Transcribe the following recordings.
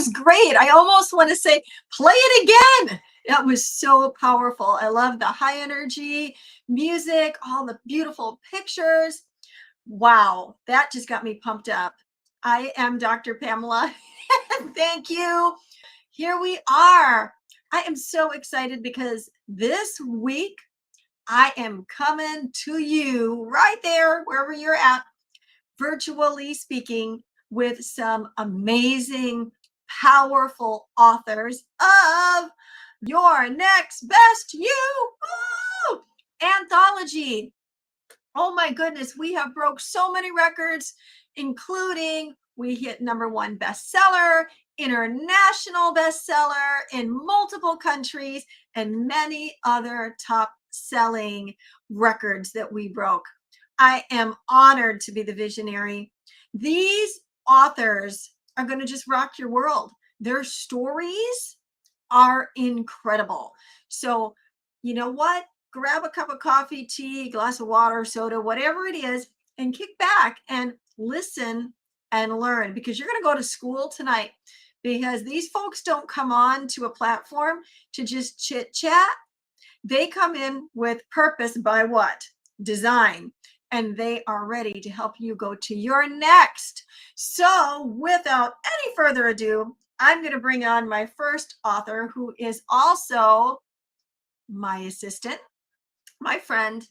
was great. I almost want to say, play it again. That was so powerful. I love the high energy music, all the beautiful pictures. Wow, that just got me pumped up. I am Dr. Pamela. Thank you. Here we are. I am so excited because this week I am coming to you right there, wherever you're at, virtually speaking, with some amazing, powerful authors of Your Next Best You Woo! Anthology. Oh my goodness, we have broke so many records, including we hit #1 bestseller, international bestseller in multiple countries, and many other top selling records that we broke. I am honored to be the visionary. These authors are going to just rock your world. Their stories are incredible. So, you know what? Grab a cup of coffee, tea, glass of water, soda, whatever it is, and kick back and listen and learn, because you're going to go to school tonight, because these folks don't come on to a platform to just chit chat. They come in with purpose by what? Design. And they are ready to help you go to your next. So without any further ado, I'm going to bring on my first author, who is also my assistant, my friend,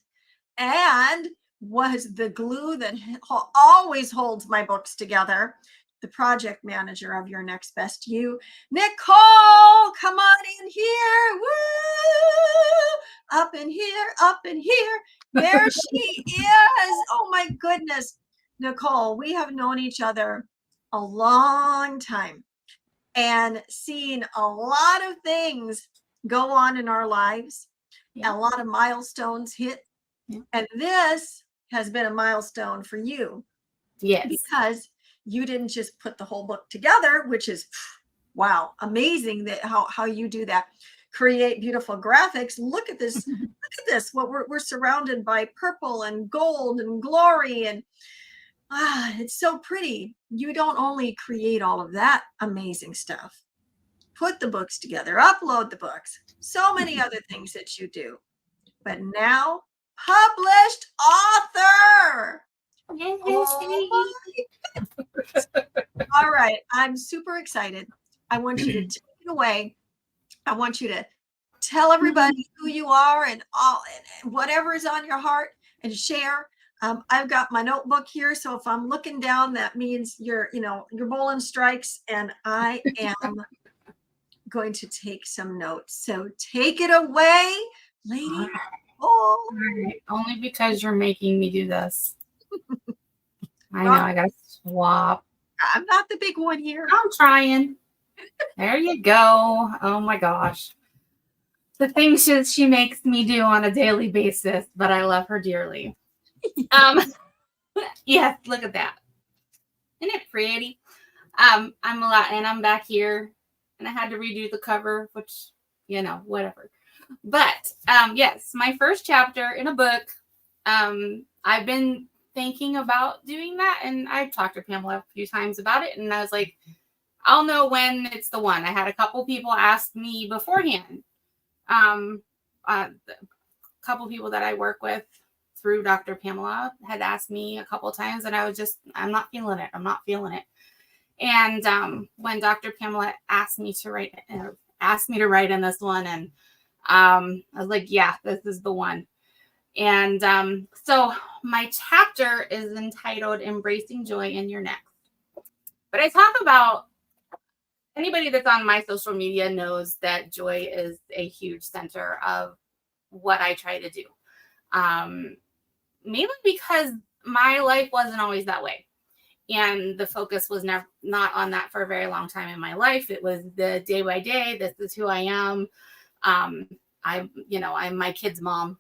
and was the glue that always holds my books together, the project manager of Your Next Best You, Nichol. Come on in here. Woo! Up in here, up in here. There she is. Oh my goodness. Nichol, we have known each other a long time and seen a lot of things go on in our lives. Yeah. A lot of milestones hit. Yeah. And this has been a milestone for you. Yes. Because you didn't just put the whole book together, which is, wow, amazing that how you do that. Create beautiful graphics. Look at this. Look at this. What we're surrounded by purple and gold and glory, and it's so pretty. You don't only create all of that amazing stuff, put the books together, upload the books, so many other things that you do. But now, published author. Oh, all right, I'm super excited. I want you to take it away. I want you to tell everybody who you are and all, and whatever is on your heart, and share. I've got my notebook here, so if I'm looking down, that means you're bowling strikes, and I am going to take some notes. So take it away, lady. All right. Only because you're making me do this. I know, I gotta swap. I'm not the big one here. I'm trying. There you go. Oh my gosh. The things she makes me do on a daily basis, but I love her dearly. Yes, look at that. Isn't it pretty? I'm back here, and I had to redo the cover, which, whatever. But yes, my first chapter in a book. I've been thinking about doing that, and I've talked to Pamela a few times about it, and I was like, I'll know when it's the one. I had a couple people ask me beforehand. A couple people that I work with through Dr. Pamela had asked me a couple times, and I was just, I'm not feeling it. I'm not feeling it. And when Dr. Pamela asked me to write in this one, and I was like, yeah, this is the one. And so my chapter is entitled Embracing Joy in Your Next. But I talk about, anybody that's on my social media knows that joy is a huge center of what I try to do. Mainly because my life wasn't always that way. And the focus was not on that for a very long time in my life. It was the day by day. This is who I am. I'm my kid's mom.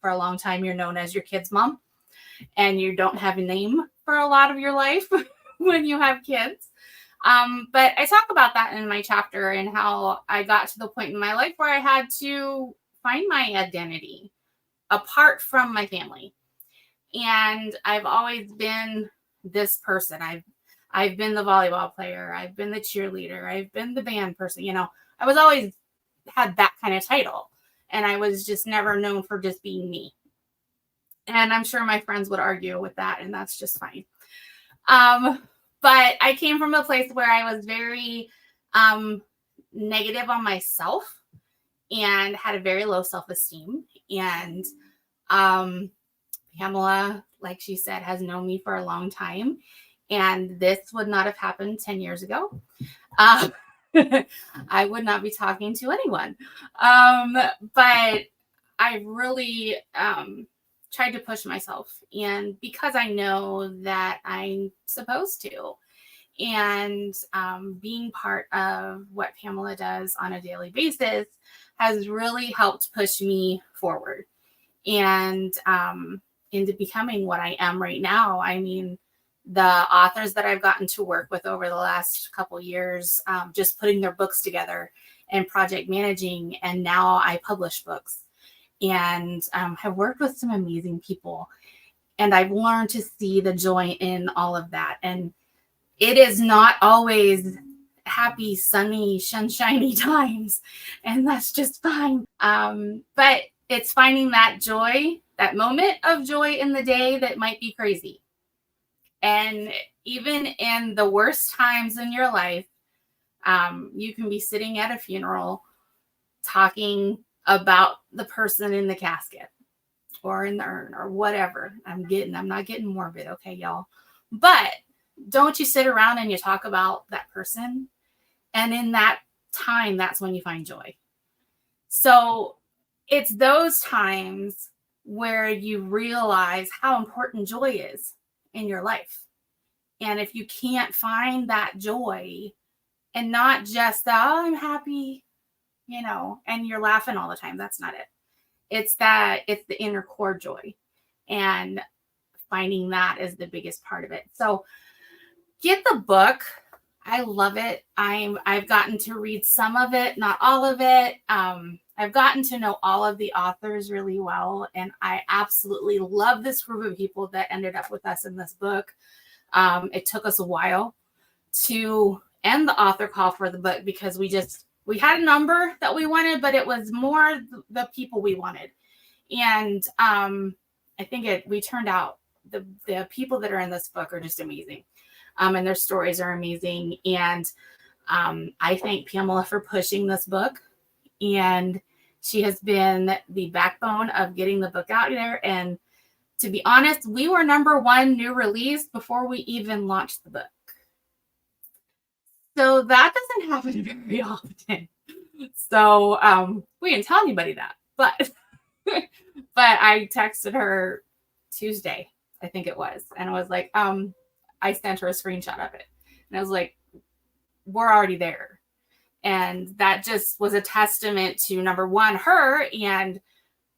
For a long time, you're known as your kid's mom, and you don't have a name for a lot of your life when you have kids. But I talk about that in my chapter, and how I got to the point in my life where I had to find my identity apart from my family. And I've always been this person. I've been the volleyball player. I've been the cheerleader. I've been the band person. You know, I was always had that kind of title. And I was just never known for just being me. And I'm sure my friends would argue with that, and that's just fine. But I came from a place where I was very negative on myself and had a very low self-esteem. And Pamela, like she said, has known me for a long time. And this would not have happened 10 years ago. I would not be talking to anyone. But I really tried to push myself. And because I know that I'm supposed to, and being part of what Pamela does on a daily basis has really helped push me forward and into becoming what I am right now. I mean, the authors that I've gotten to work with over the last couple years, just putting their books together and project managing, and now I publish books and have worked with some amazing people. And I've learned to see the joy in all of that. And it is not always happy, sunny, sunshiny times, and that's just fine. But it's finding that joy, that moment of joy in the day that might be crazy. And even in the worst times in your life, you can be sitting at a funeral talking about the person in the casket or in the urn or whatever. I'm not getting morbid, okay, y'all. But don't you sit around and you talk about that person? And in that time, that's when you find joy. So it's those times where you realize how important joy is in your life. And if you can't find that joy and not just the, oh, I'm happy, you know, and you're laughing all the time, that's not it. It's the inner core joy. And finding that is the biggest part of it. So get the book. I love it. I've gotten to read some of it, not all of it. I've gotten to know all of the authors really well. And I absolutely love this group of people that ended up with us in this book. It took us a while to end the author call for the book because we had a number that we wanted, but it was more the people we wanted. And I think we turned out the people that are in this book are just amazing. And their stories are amazing. And I thank Pamela for pushing this book. And she has been the backbone of getting the book out there. And to be honest, we were #1 new release before we even launched the book. So that doesn't happen very often. So we didn't tell anybody that. But I texted her Tuesday, I think it was. And I was like, I sent her a screenshot of it. And I was like, we're already there. And that just was a testament to #1, her, and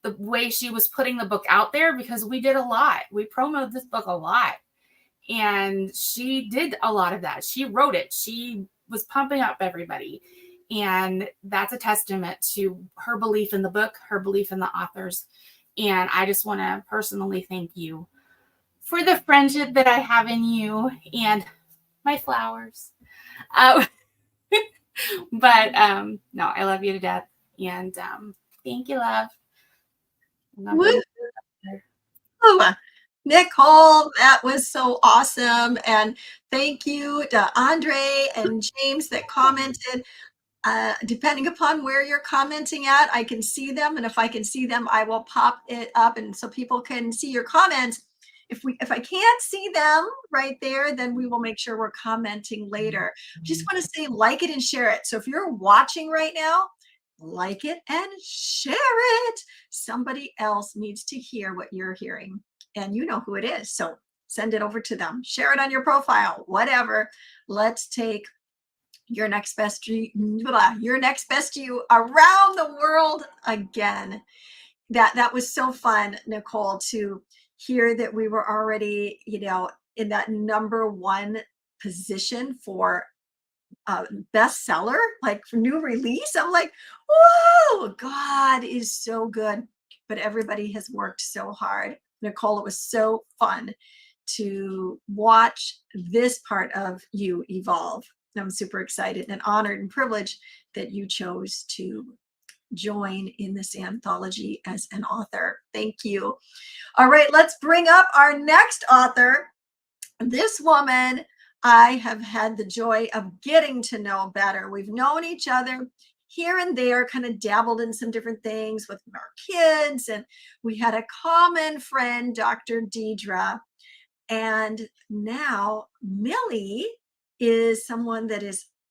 the way she was putting the book out there, because we did a lot. We promoted this book a lot. And she did a lot of that. She wrote it. She was pumping up everybody. And that's a testament to her belief in the book, her belief in the authors. And I just want to personally thank you for the friendship that I have in you and my flowers. But no, I love you to death. And thank you, love. Woo! Nichol, that was so awesome. And thank you to Andre and James that commented. Depending upon where you're commenting at, I can see them. And if I can see them, I will pop it up. And so people can see your comments. If I can't see them right there, then we will make sure we're commenting later. Just want to say, like it and share it. So if you're watching right now, like it and share it. Somebody else needs to hear what you're hearing, and you know who it is. So send it over to them, share it on your profile, whatever. Let's take your next best you around the world again. That was so fun, Nichol, to hear that we were already, in that #1 position for bestseller, like for new release. I'm like, whoa, God is so good. But everybody has worked so hard. Nichol, it was so fun to watch this part of you evolve. I'm super excited and honored and privileged that you chose to join in this anthology as an author. Thank you. All right, let's bring up our next author. This woman I have had the joy of getting to know better. We've known each other here and there, kind of dabbled in some different things with our kids, and we had a common friend, Dr. Deidre. And now Millie is someone that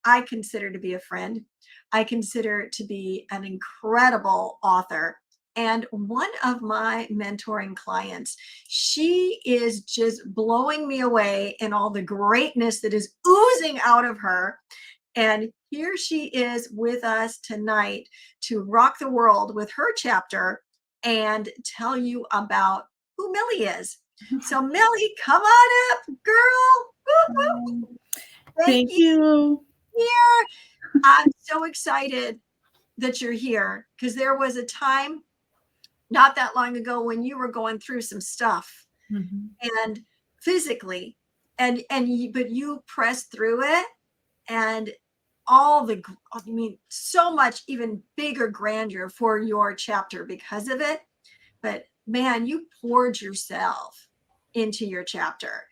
I consider to be a friend. I consider to be an incredible author and one of my mentoring clients. She is just blowing me away in all the greatness that is oozing out of her. And here she is with us tonight to rock the world with her chapter and tell you about who Millie is. So Millie, come on up, girl. Woo-hoo. Thank you. Here. I'm so excited that you're here because there was a time not that long ago when you were going through some stuff and physically but you pressed through it, and so much even bigger grandeur for your chapter because of it. But man, you poured yourself into your chapter.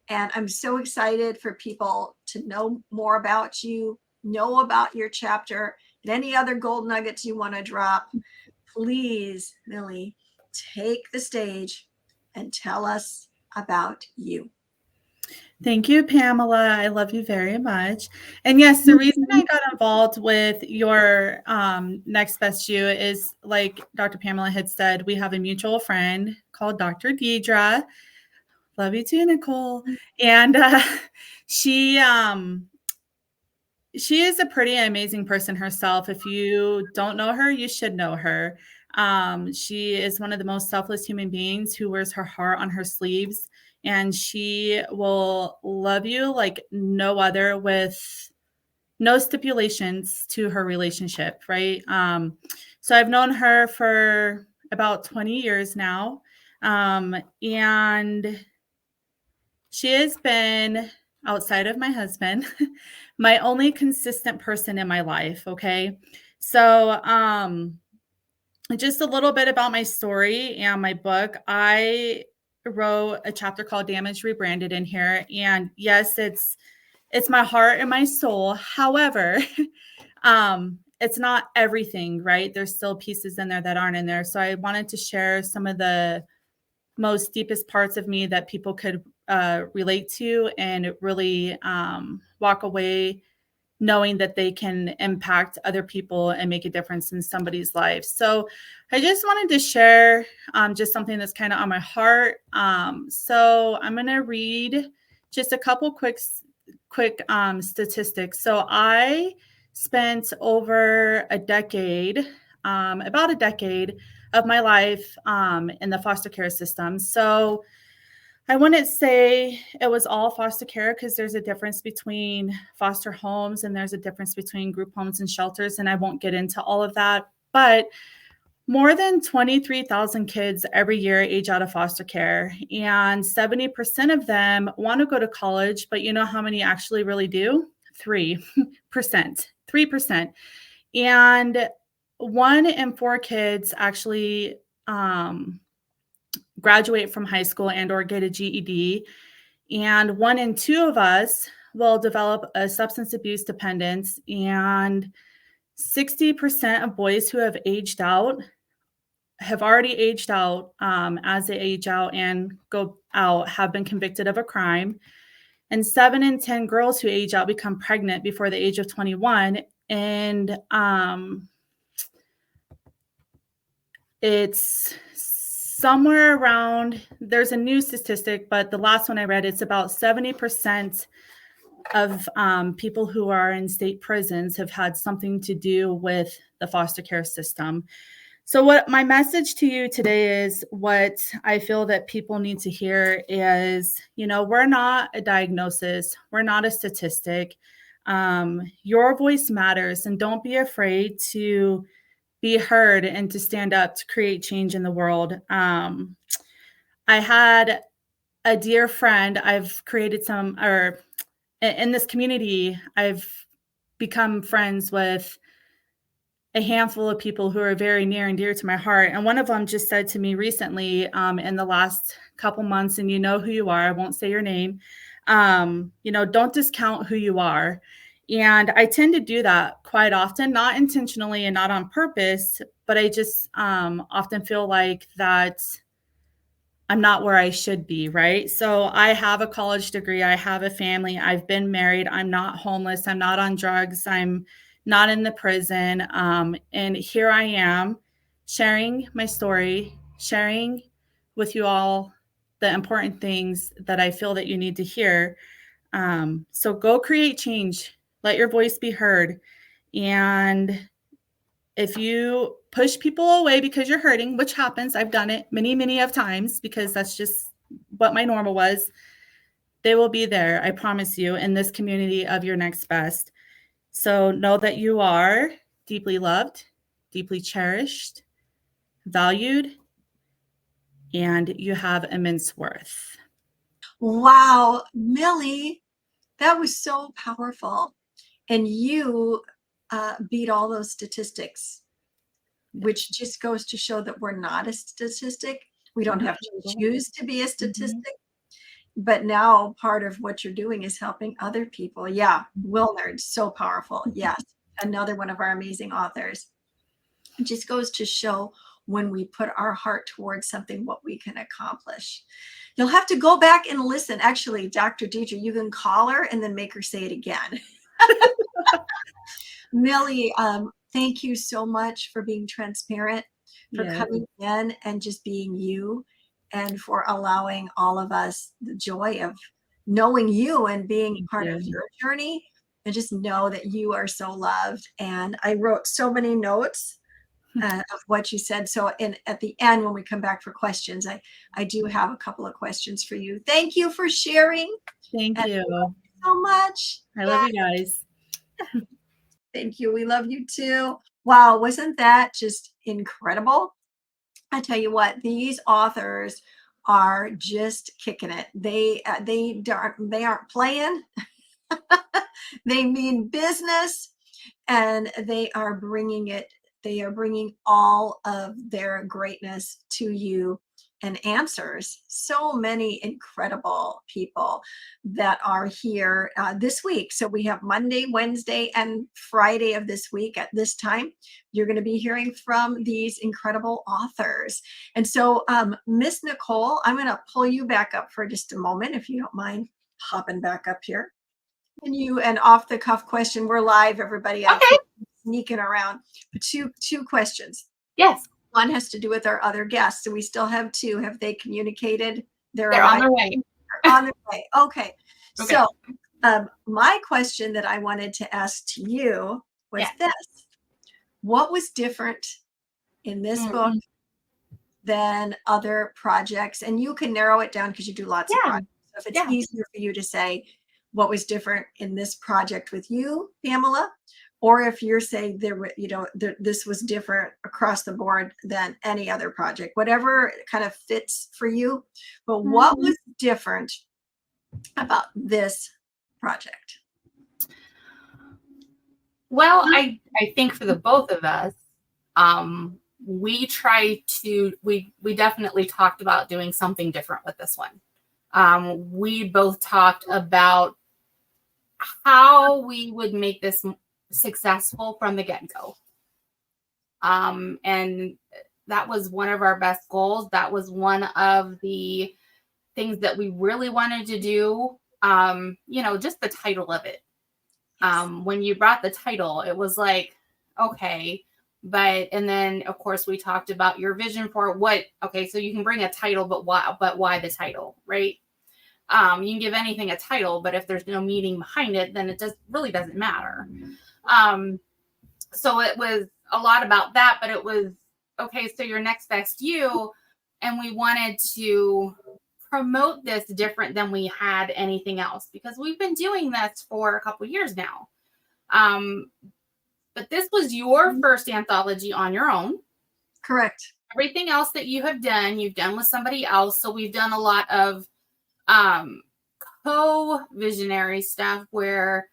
And I'm so excited for people to know more about you, know about your chapter, and any other gold nuggets you want to drop. Please, Millie, take the stage and tell us about you. Thank you, Pamela. I love you very much. And yes, the reason I got involved with your Next Best You is, like Dr. Pamela had said, we have a mutual friend called Dr. Deidre. Love you too, Nichol. And she is a pretty amazing person herself. If you don't know her, you should know her. She is one of the most selfless human beings who wears her heart on her sleeves. And she will love you like no other, with no stipulations to her relationship, right? So I've known her for about 20 years now. And she has been, outside of my husband, my only consistent person in my life, okay? So just a little bit about my story and my book. I wrote a chapter called Damaged Rebranded in here, and yes, it's my heart and my soul. However, it's not everything, right? There's still pieces in there that aren't in there. So I wanted to share some of the most deepest parts of me that people could relate to and really walk away knowing that they can impact other people and make a difference in somebody's life. So I just wanted to share just something that's kind of on my heart. So I'm going to read just a couple quick statistics. So I spent over a decade, about a decade of my life in the foster care system. So I wouldn't say it was all foster care, because there's a difference between foster homes and there's a difference between group homes and shelters. And I won't get into all of that, but more than 23,000 kids every year age out of foster care, and 70% of them want to go to college, but you know how many actually really do? 3%. 3%. And 1 in 4 kids actually graduate from high school and or get a GED. And 1 in 2 of us will develop a substance abuse dependence. And 60% of boys who have aged out have already aged out. As they age out and go out, have been convicted of a crime. And 7 in 10 girls who age out become pregnant before the age of 21. And it's somewhere around, there's a new statistic, but the last one I read, it's about 70% of people who are in state prisons have had something to do with the foster care system. So what my message to you today is, what I feel that people need to hear is, we're not a diagnosis. We're not a statistic. Your voice matters, and don't be afraid to be heard and to stand up to create change in the world. I had a dear friend, I've created or in this community, I've become friends with a handful of people who are very near and dear to my heart. And one of them just said to me recently, in the last couple months, and you know who you are, I won't say your name, don't discount who you are. And I tend to do that quite often, not intentionally and not on purpose, but I just often feel like that I'm not where I should be, right? So I have a college degree, I have a family, I've been married, I'm not homeless, I'm not on drugs, I'm not in the prison. And here I am sharing my story, sharing with you all the important things that I feel that you need to hear. So go create change, let your voice be heard. And if you push people away because you're hurting, which happens, I've done it many, many of times because that's just what my normal was, they will be there, I promise you, in this community of your next best. So know that you are deeply loved, deeply cherished, valued, and you have immense worth. Wow, Millie, that was so powerful. And you beat all those statistics, which just goes to show that we're not a statistic. We don't have to choose to be a statistic. But now part of what you're doing is helping other people. Yeah, Wilnard, so powerful. Yes, another one of our amazing authors. It just goes to show when we put our heart towards something, what we can accomplish. You'll have to go back and listen. Actually, Dr. Deidre, you can call her and then make her say it again. Millie, thank you so much for being transparent, for coming in and just being you, and for allowing all of us the joy of knowing you and being part of your journey. And just know that you are so loved. And I wrote so many notes of what you said. So at the end, when we come back for questions, I do have a couple of questions for you. Thank you for sharing. Thank you so much. I love you guys. Thank you. We love you too. Wow, wasn't that just incredible? I tell you what, these authors are just kicking it. They aren't playing. They mean business, and they are bringing it. They are bringing all of their greatness to you and answers. So many incredible people that are here this week. So we have Monday, Wednesday, and Friday of this week at this time. You're going to be hearing from these incredible authors. And so, Miss Nichol, I'm going to pull you back up for just a moment, if you don't mind hopping back up here. And off the cuff question. We're live, everybody. Okay. Sneaking around. Two questions. Yes. One has to do with our other guests. So we still have two. Have they communicated? They're on their way. They're on their way. Okay. So my question that I wanted to ask to you was this. What was different in this book than other projects? And you can narrow it down because you do lots of projects. So if it's easier for you to say what was different in this project with you, Pamela, or if you're saying this was different across the board than any other project, whatever kind of fits for you. But what was different about this project? Well, I think for the both of us, we definitely talked about doing something different with this one. We both talked about how we would make this successful from the get-go. And that was one of our best goals. That was one of the things that we really wanted to do. Just the title of it. When you brought the title, it was like, okay, and then of course we talked about your vision for so you can bring a title, but why the title, right? You can give anything a title, but if there's no meaning behind it, then it really doesn't matter. So it was a lot about that, but it was, okay, so your next best you, and we wanted to promote this different than we had anything else, because we've been doing this for a couple years now. But this was your first anthology on your own. Correct. Everything else that you have done, you've done with somebody else. So we've done a lot of co-visionary stuff where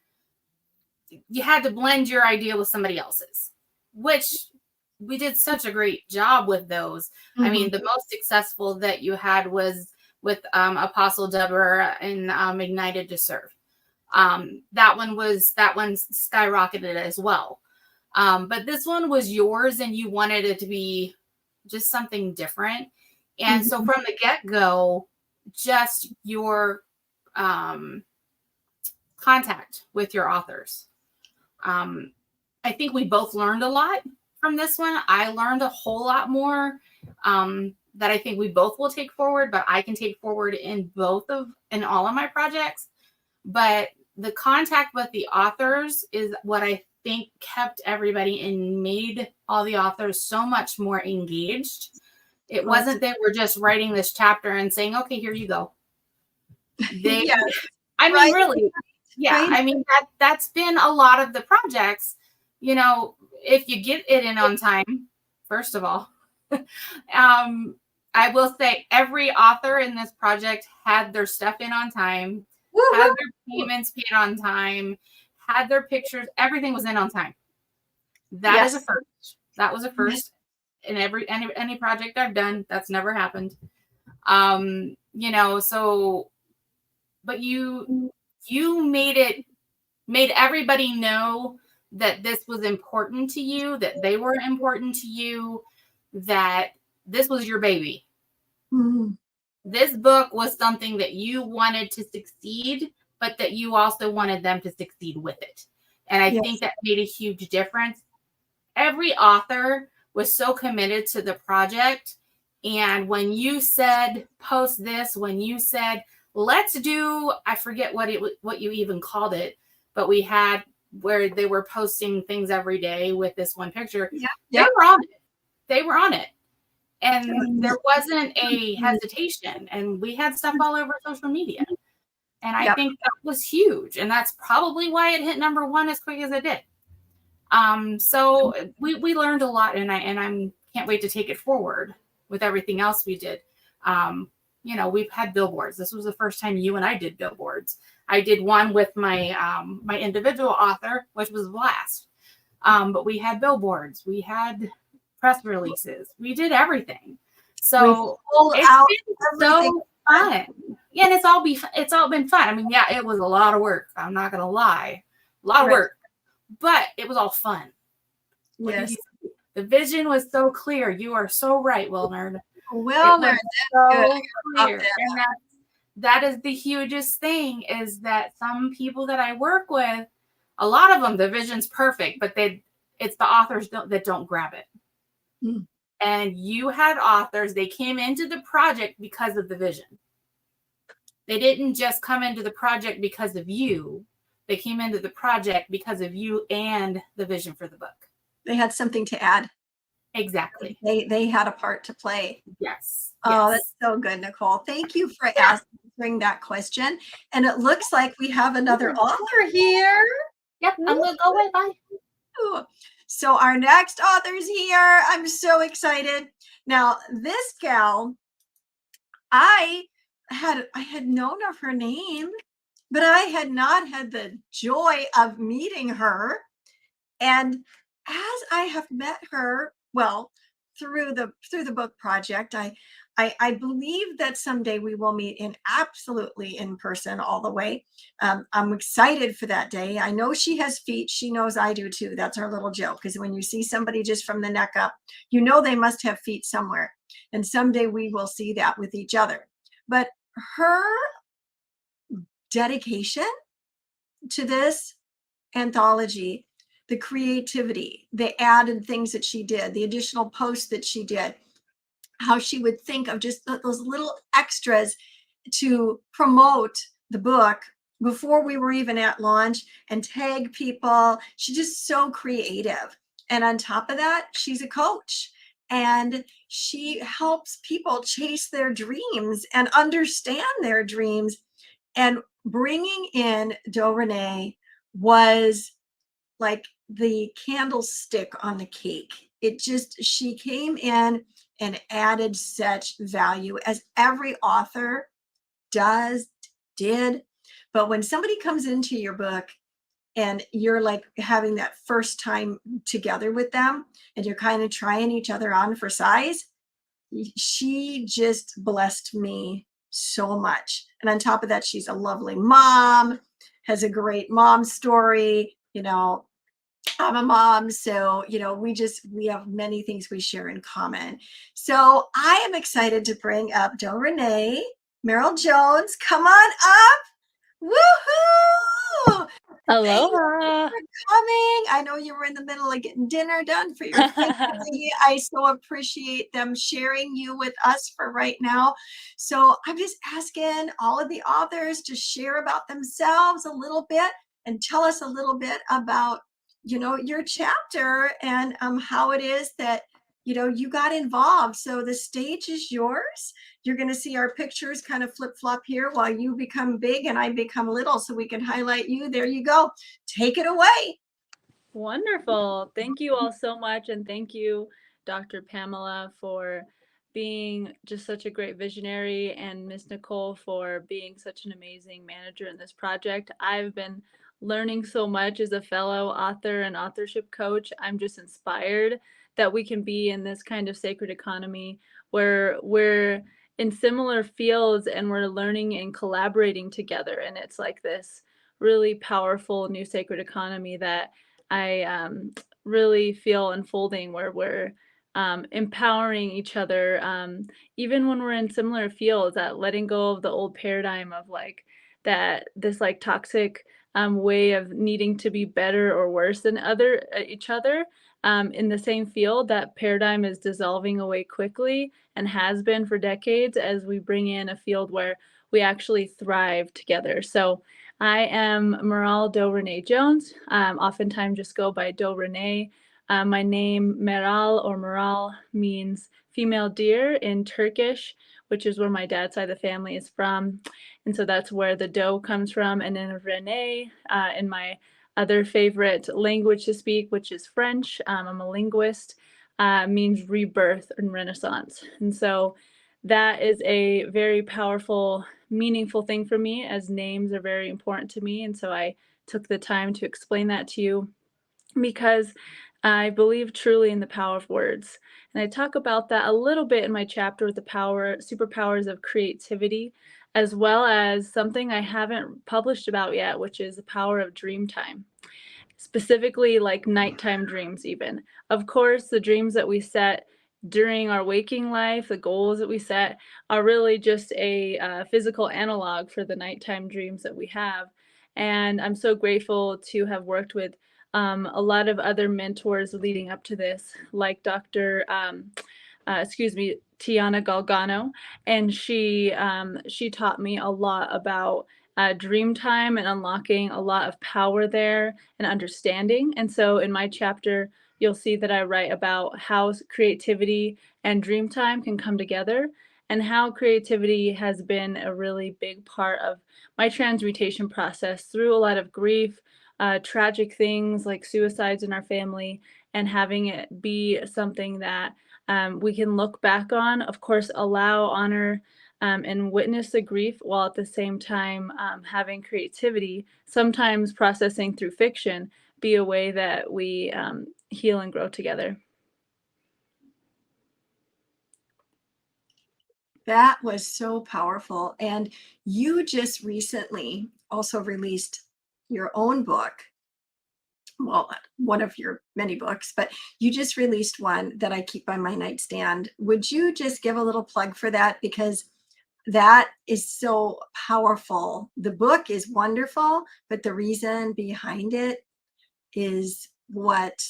you had to blend your idea with somebody else's, which we did such a great job with those. I mean, the most successful that you had was with Apostle Deborah and Ignited to Serve. That one skyrocketed as well. But this one was yours and you wanted it to be just something different. And so from the get-go, just your contact with your authors. I think we both learned a lot from this one. I learned a whole lot more that I think we both will take forward, but I can take forward in all of my projects. But the contact with the authors is what I think kept everybody and made all the authors so much more engaged. It wasn't they were just writing this chapter and saying, okay, here you go. I mean, really, I mean, that's been a lot of the projects, you know, if you get it in on time, first of all, I will say every author in this project had their stuff in on time, had their payments paid on time, had their pictures, everything was in on time. That is a first. That was a first in any project I've done. That's never happened. You know, so, but you made everybody know that this was important to you, that they were important to you, that this was your baby. This book was something that you wanted to succeed, but that you also wanted them to succeed with it. And I think that made a huge difference. Every author was so committed to the project. And when you said, post this, when you said, let's do, I forget what you even called it, but we had where they were posting things every day with this one picture. They were on it. They were on it. And there wasn't a hesitation. And we had stuff all over social media. And I think that was huge. And that's probably why it hit number one as quick as it did. So we learned a lot, and I can't wait to take it forward with everything else we did. You know, we've had billboards. This was the first time you and I did billboards. I did one with my my individual author, which was a blast. But we had billboards. We had press releases. We did everything. So it's been so fun. Yeah, and it's all been fun. I mean, yeah, it was a lot of work. I'm not gonna lie, a lot of work, but it was all fun. Yes, the vision was so clear. You are so right, Wilner. Well, that's so clear. And that is the hugest thing, is that some people that I work with, a lot of them, the vision's perfect, but it's the authors that don't grab it. And you had authors, they came into the project because of the vision. They didn't just come into the project because of you. They came into the project because of you and the vision for the book. They had something to add. Exactly. They had a part to play. Yes. Oh, that's so good, Nichol. Thank you for answering that question. And it looks like we have another author here. Yep, I'm going to go away. Bye. So our next author's here. I'm so excited. Now, this gal, I had known of her name, but I had not had the joy of meeting her. And as I have met her, well, through the book project, I believe that someday we will meet absolutely in person all the way. I'm excited for that day. I know she has feet. She knows I do too. That's our little joke, because when you see somebody just from the neck up, you know they must have feet somewhere. And someday we will see that with each other. But her dedication to this anthology, the creativity, the added things that she did, the additional posts that she did, how she would think of just those little extras to promote the book before we were even at launch and tag people. She's just so creative. And on top of that, she's a coach, and she helps people chase their dreams and understand their dreams. And bringing in Do Renee was like the candlestick on the cake. She came in and added such value, as every author did. But when somebody comes into your book and you're like having that first time together with them and you're kind of trying each other on for size, she just blessed me so much. And on top of that, she's a lovely mom, has a great mom story. I'm a mom, so we have many things we share in common. So I am excited to bring up Do Renee, Merrill Jones. Come on up. Woohoo! Thank you Aloha. for coming. I know you were in the middle of getting dinner done for your family. I so appreciate them sharing you with us for right now. So I'm just asking all of the authors to share about themselves a little bit and tell us a little bit about your chapter and how it is that you got involved. So the stage is yours. You're going to see our pictures kind of flip-flop here while you become big and I become little, so we can highlight you. There you go. Take it away. Wonderful. Thank you all so much. And thank you, Dr. Pamela, for being just such a great visionary, and Miss Nichol for being such an amazing manager in this project. I've been learning so much as a fellow author and authorship coach. I'm just inspired that we can be in this kind of sacred economy where we're in similar fields and we're learning and collaborating together. And it's like this really powerful new sacred economy that I really feel unfolding, where we're empowering each other, even when we're in similar fields, that letting go of the old paradigm of like this like toxic way of needing to be better or worse than each other in the same field. That paradigm is dissolving away quickly and has been for decades, as we bring in a field where we actually thrive together. So I am Meral Do Renee Jones. Oftentimes just go by Do Renee. My name Meral or Meral means female deer in Turkish, which is where my dad's side of the family is from. And so that's where the Do comes from. And then Renee, in my other favorite language to speak, which is French, I'm a linguist, means rebirth and renaissance. And so that is a very powerful, meaningful thing for me, as names are very important to me. And so I took the time to explain that to you because I believe truly in the power of words. And I talk about that a little bit in my chapter with the superpowers of creativity, as well as something I haven't published about yet, which is the power of dream time. Specifically like nighttime dreams even. Of course, the dreams that we set during our waking life, the goals that we set, are really just a physical analog for the nighttime dreams that we have. And I'm so grateful to have worked with a lot of other mentors leading up to this, like Dr. Tiana Galgano, and she taught me a lot about dream time and unlocking a lot of power there and understanding. And so in my chapter, you'll see that I write about how creativity and dream time can come together, and how creativity has been a really big part of my transmutation process through a lot of grief, tragic things like suicides in our family, and having it be something that we can look back on, of course, allow, honor, and witness the grief, while at the same time having creativity, sometimes processing through fiction, be a way that we heal and grow together. That was so powerful. And you just recently also released your own book. Well, one of your many books, but you just released one that I keep by my nightstand. Would you just give a little plug for that? Because that is so powerful. The book is wonderful, but the reason behind it is what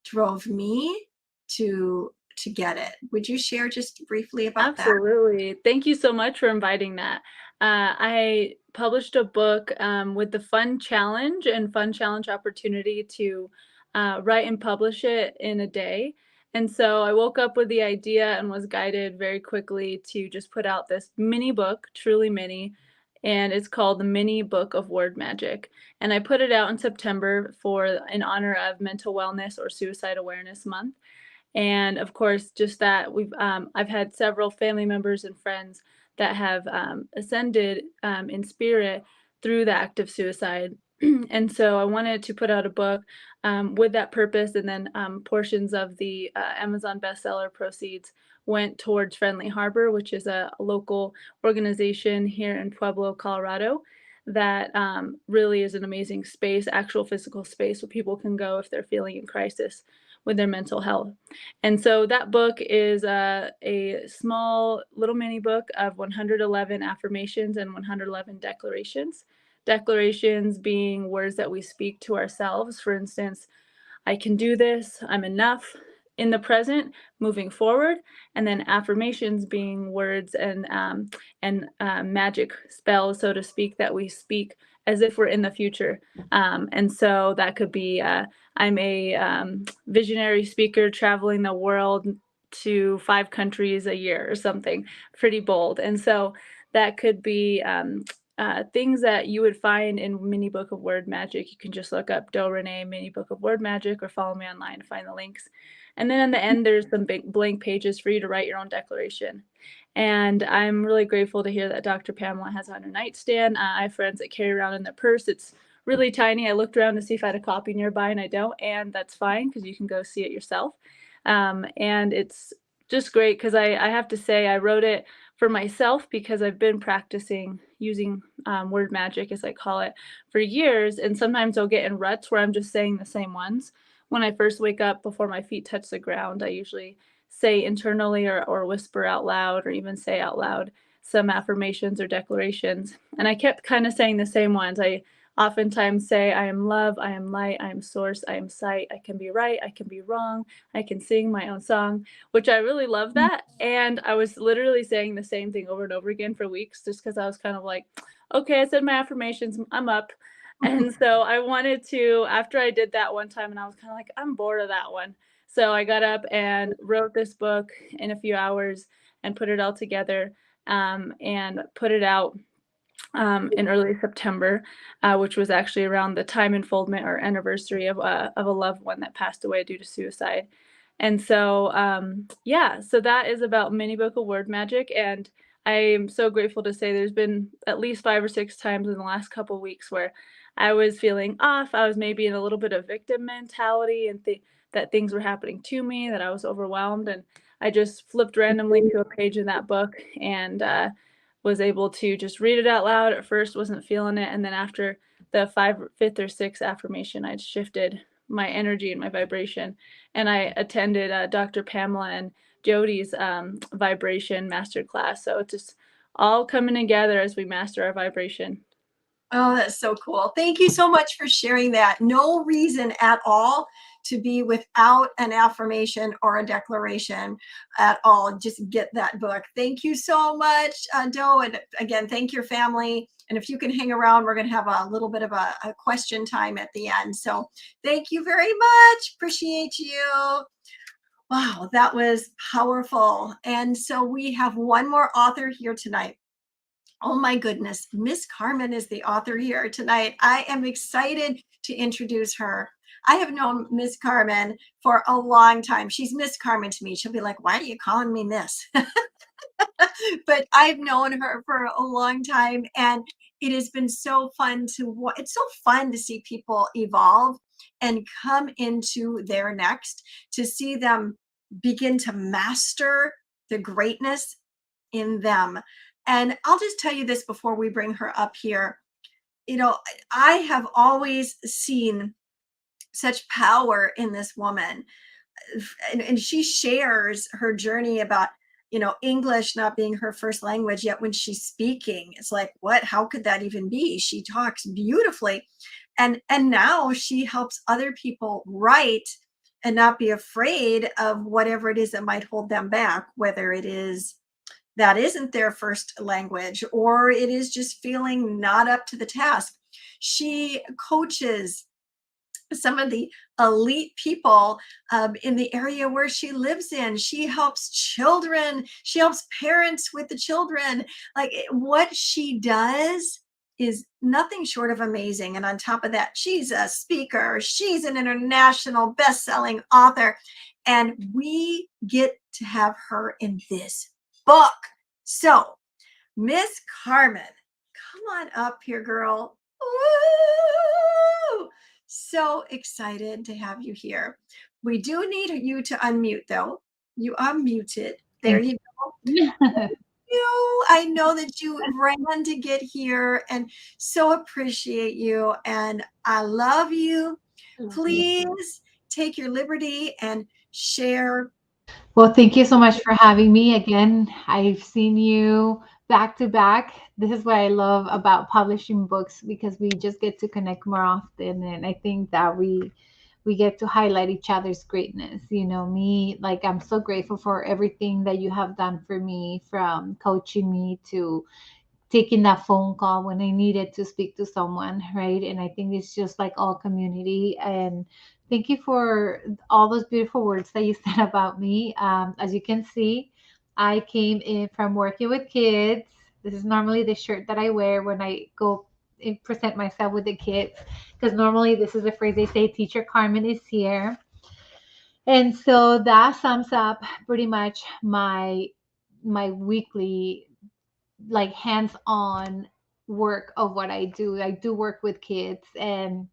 drove me to get it. Would you share just briefly about that? Absolutely. Thank you so much for inviting that. I published a book with the fun challenge opportunity to write and publish it in a day. And so I woke up with the idea and was guided very quickly to just put out this mini book, truly mini, and it's called The Mini Book of Word Magic. And I put it out in September in honor of Mental Wellness or Suicide Awareness Month. And of course, just that I've had several family members and friends that have ascended in spirit through the act of suicide. And so I wanted to put out a book with that purpose, and then portions of the Amazon bestseller proceeds went towards Friendly Harbor, which is a local organization here in Pueblo, Colorado, that really is an amazing space, actual physical space where people can go if they're feeling in crisis with their mental health. And so that book is a small little mini book of 111 affirmations and 111 declarations. Declarations being words that we speak to ourselves. For instance, I can do this, I'm enough in the present, moving forward. And then affirmations being words and magic spells, so to speak, that we speak as if we're in the future. And so that could be, I'm a visionary speaker traveling the world to 5 countries a year or something pretty bold. And so that could be things that you would find in Mini Book of Word Magic. You can just look up Do Renee Mini Book of Word Magic or follow me online to find the links. And then in the end, there's some big blank pages for you to write your own declaration. And I'm really grateful to hear that Dr. Pamela has on her nightstand. I have friends that carry around in their purse. It's really tiny. I looked around to see if I had a copy nearby, and I don't. And that's fine, because you can go see it yourself. And it's just great, because I have to say I wrote it for myself because I've been practicing using word magic, as I call it, for years. And sometimes I'll get in ruts where I'm just saying the same ones. When I first wake up, before my feet touch the ground, I usually say internally or whisper out loud, or even say out loud some affirmations or declarations. And I kept kind of saying the same ones. I oftentimes say, I am love, I am light, I am source, I am sight, I can be right, I can be wrong, I can sing my own song, which I really love that. And I was literally saying the same thing over and over again for weeks, just because I was kind of like, okay, I said my affirmations, I'm up. And so I wanted to, after I did that one time, and I was kind of like, I'm bored of that one. So I got up and wrote this book in a few hours and put it all together and put it out in early September, which was actually around the time unfoldment or anniversary of a loved one that passed away due to suicide. And so, so that is about Mini Book of Word Magic. And I am so grateful to say there's been at least 5 or 6 times in the last couple of weeks where I was feeling off. I was maybe in a little bit of victim mentality and that things were happening to me, that I was overwhelmed. And I just flipped randomly to a page in that book and was able to just read it out loud. At first, wasn't feeling it. And then after the 5th or 6th affirmation, I'd shifted my energy and my vibration. And I attended Dr. Pamela and Jody's vibration masterclass. So it's just all coming together as we master our vibration. Oh, that's so cool. Thank you so much for sharing that. No reason at all to be without an affirmation or a declaration at all. Just get that book. Thank you so much, Doe. And again, thank your family. And if you can hang around, we're going to have a little bit of a question time at the end. So thank you very much. Appreciate you. Wow, that was powerful. And so we have one more author here tonight. Oh my goodness, Miss Carmen is the author here tonight. I am excited to introduce her. I have known Miss Carmen for a long time. She's Miss Carmen to me. She'll be like, why are you calling me Miss? But I've known her for a long time, and it has been so fun it's so fun to see people evolve and come into their next, to see them begin to master the greatness in them. And I'll just tell you this before we bring her up here. You know, I have always seen such power in this woman. And she shares her journey about, English not being her first language, yet when she's speaking, it's like, what? How could that even be? She talks beautifully. And now she helps other people write and not be afraid of whatever it is that might hold them back, whether it is that isn't their first language, or it is just feeling not up to the task. She coaches some of the elite people in the area where she lives in. She helps children. She helps parents with the children. Like, what she does is nothing short of amazing. And on top of that, she's a speaker. She's an international best-selling author. And we get to have her in this book. So Miss Carmen, come on up here, girl. Ooh, so excited to have you here. We do need you to unmute, though. You unmuted. There you go. I know that you ran to get here and so appreciate you. And I love you. Please take your liberty and share. Well, thank you so much for having me again. I've seen you back to back. This is what I love about publishing books because we just get to connect more often, and I think that we get to highlight each other's greatness. You know, me, like I'm so grateful for everything that you have done for me, from coaching me to taking that phone call when I needed to speak to someone, right? And I think it's just like all community. And thank you for all those beautiful words that you said about me. As you can see, I came in from working with kids. This is normally the shirt that I wear when I go and present myself with the kids, because normally this is the phrase they say, Teacher Carmen is here. And so that sums up pretty much my weekly, like, hands-on work of what I do. I do work with kids, and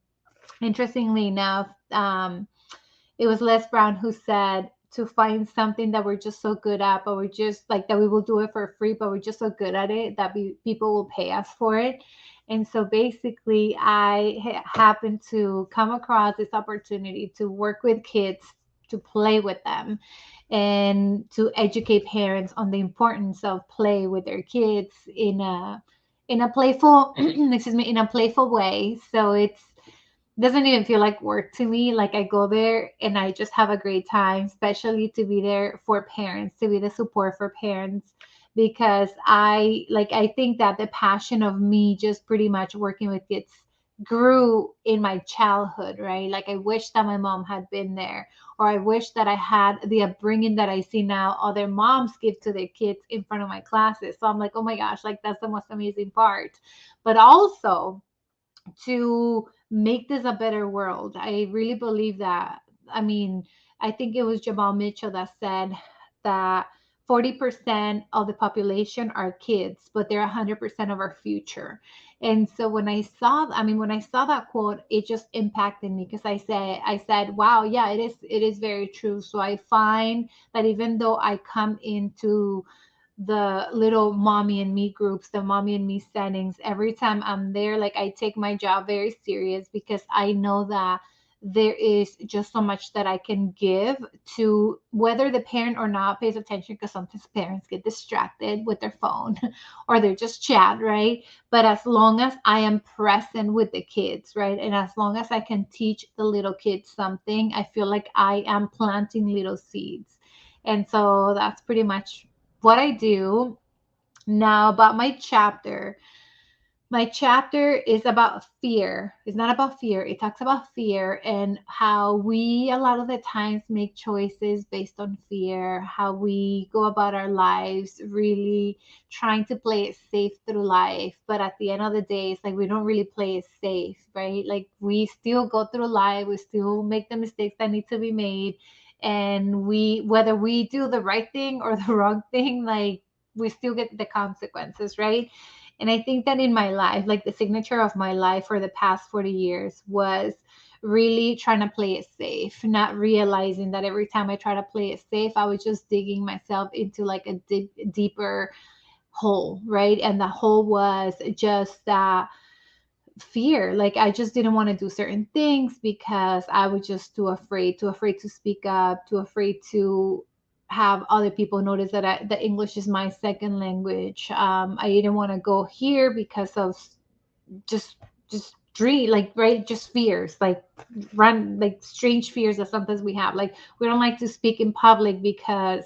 interestingly enough, it was Les Brown who said to find something that we're just so good at, but we're just like that we will do it for free, but we're just so good at it that people will pay us for it. And so basically, I happened to come across this opportunity to work with kids, to play with them, and to educate parents on the importance of play with their kids in a playful excuse me, in a playful way. So it's doesn't even feel like work to me. Like, I go there and I just have a great time, especially to be there for parents, to be the support for parents, because I think that the passion of me just pretty much working with kids grew in my childhood, right? Like, I wish that my mom had been there, or I wish that I had the upbringing that I see now other moms give to their kids in front of my classes. So I'm like, oh my gosh, like, that's the most amazing part. But also, to make this a better world. I really believe that. I mean, I think it was Jamal Mitchell that said that 40% of the population are kids, but they're 100% of our future. And so when I saw that quote, it just impacted me, because I said, wow, yeah, it is very true. So I find that even though I come into the little mommy and me groups, the mommy and me settings, every time I'm there, like, I take my job very serious, because I know that there is just so much that I can give to whether the parent or not pays attention, because sometimes parents get distracted with their phone or they're just chat, right? But as long as I am present with the kids, right? And as long as I can teach the little kids something, I feel like I am planting little seeds. And so that's pretty much what I do. Now, about my chapter. My chapter is about fear. It's not about fear. It talks about fear and how we a lot of the times make choices based on fear, how we go about our lives really trying to play it safe through life. But at the end of the day, it's like we don't really play it safe, right? Like, we still go through life, we still make the mistakes that need to be made. And whether we do the right thing or the wrong thing, like, we still get the consequences, right? And I think that in my life, like, the signature of my life for the past 40 years was really trying to play it safe, not realizing that every time I try to play it safe, I was just digging myself into like a deeper hole, right? And the hole was just that fear. Like, I just didn't want to do certain things because I was just too afraid to speak up, too afraid to have other people notice that the English is my second language. I didn't want to go here because of just dream, like, right, just fears, like, run, like, strange fears that sometimes we have. Like, we don't like to speak in public because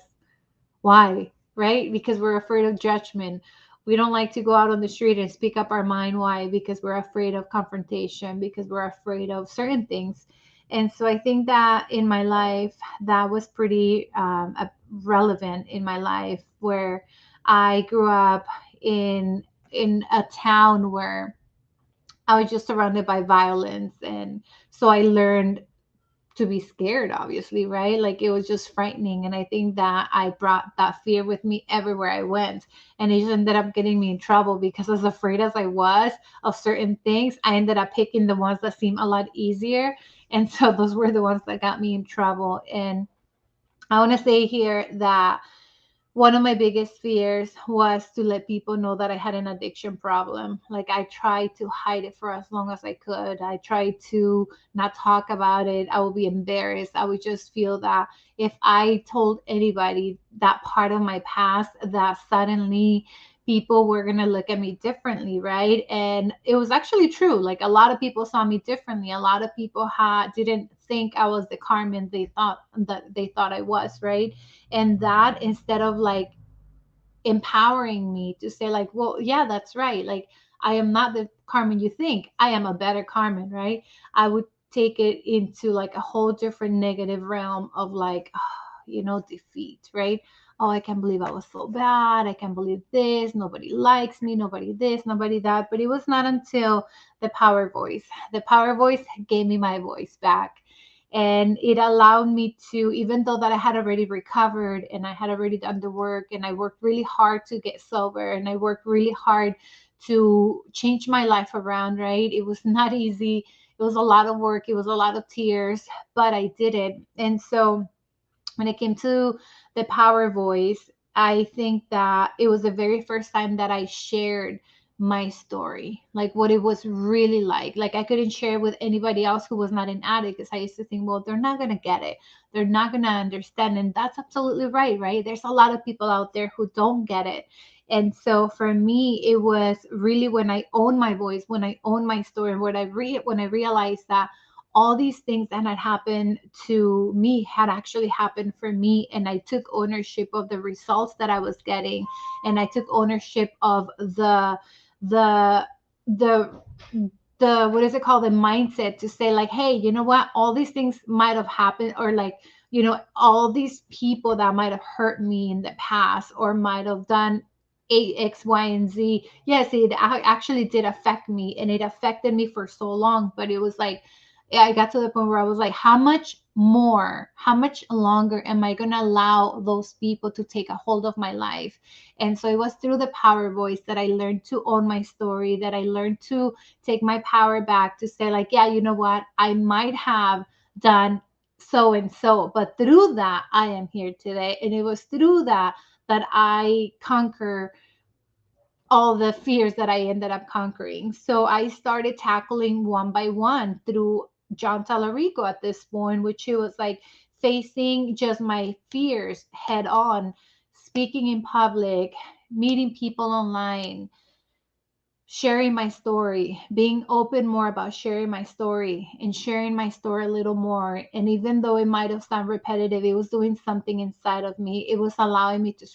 why? Right? Because we're afraid of judgment. We don't like to go out on the street and speak up our mind. Why? Because we're afraid of confrontation, because we're afraid of certain things. And so I think that in my life, that was pretty relevant in my life, where I grew up in a town where I was just surrounded by violence. And so I learned to be scared, obviously, right? Like it was just frightening. And I think that I brought that fear with me everywhere I went. And it just ended up getting me in trouble because as afraid as I was of certain things, I ended up picking the ones that seem a lot easier. And so those were the ones that got me in trouble. And I want to say here that one of my biggest fears was to let people know that I had an addiction problem. Like I tried to hide it for as long as I could. I tried to not talk about it. I would be embarrassed. I would just feel that if I told anybody that part of my past, that suddenly people were going to look at me differently, right? And it was actually true. Like a lot of people saw me differently. A lot of people didn't think I was the Carmen they thought I was, right? And that, instead of like empowering me to say like, well, yeah, that's right, like I am not the Carmen you think, I am a better Carmen, right? I would take it into like a whole different negative realm of like, defeat, right? Oh, I can't believe I was so bad, I can't believe this, nobody likes me, nobody this, nobody that. But it was not until the power voice gave me my voice back. And it allowed me to, even though that I had already recovered and I had already done the work and I worked really hard to get sober and I worked really hard to change my life around, right? It was not easy. It was a lot of work. It was a lot of tears, but I did it. And so when it came to the power voice, I think that it was the very first time that I shared my story, like what it was really like. Like I couldn't share with anybody else who was not an addict because I used to think, well, they're not going to get it. They're not going to understand. And that's absolutely right, right? There's a lot of people out there who don't get it. And so for me, it was really when I owned my voice, when I owned my story, when I realized that all these things that had happened to me had actually happened for me, and I took ownership of the results that I was getting, and I took ownership of the the the what is it called, the mindset to say like, hey, you know what, all these things might have happened, or like, all these people that might have hurt me in the past or might have done a X, Y, and Z. Yes, it actually did affect me, and it affected me for so long. But it was like, I got to the point where I was like, how much more, how much longer am I going to allow those people to take a hold of my life? And so it was through the power voice that I learned to own my story, that I learned to take my power back, to say like, yeah, you know what, I might have done so and so, but through that I am here today. And it was through that I conquer all the fears that I ended up conquering. So I started tackling one by one through John Tallarico at this point, which it was like facing just my fears head on, speaking in public, meeting people online, sharing my story, being open more about sharing my story and sharing my story a little more. And even though it might have sounded repetitive, it was doing something inside of me. It was allowing me to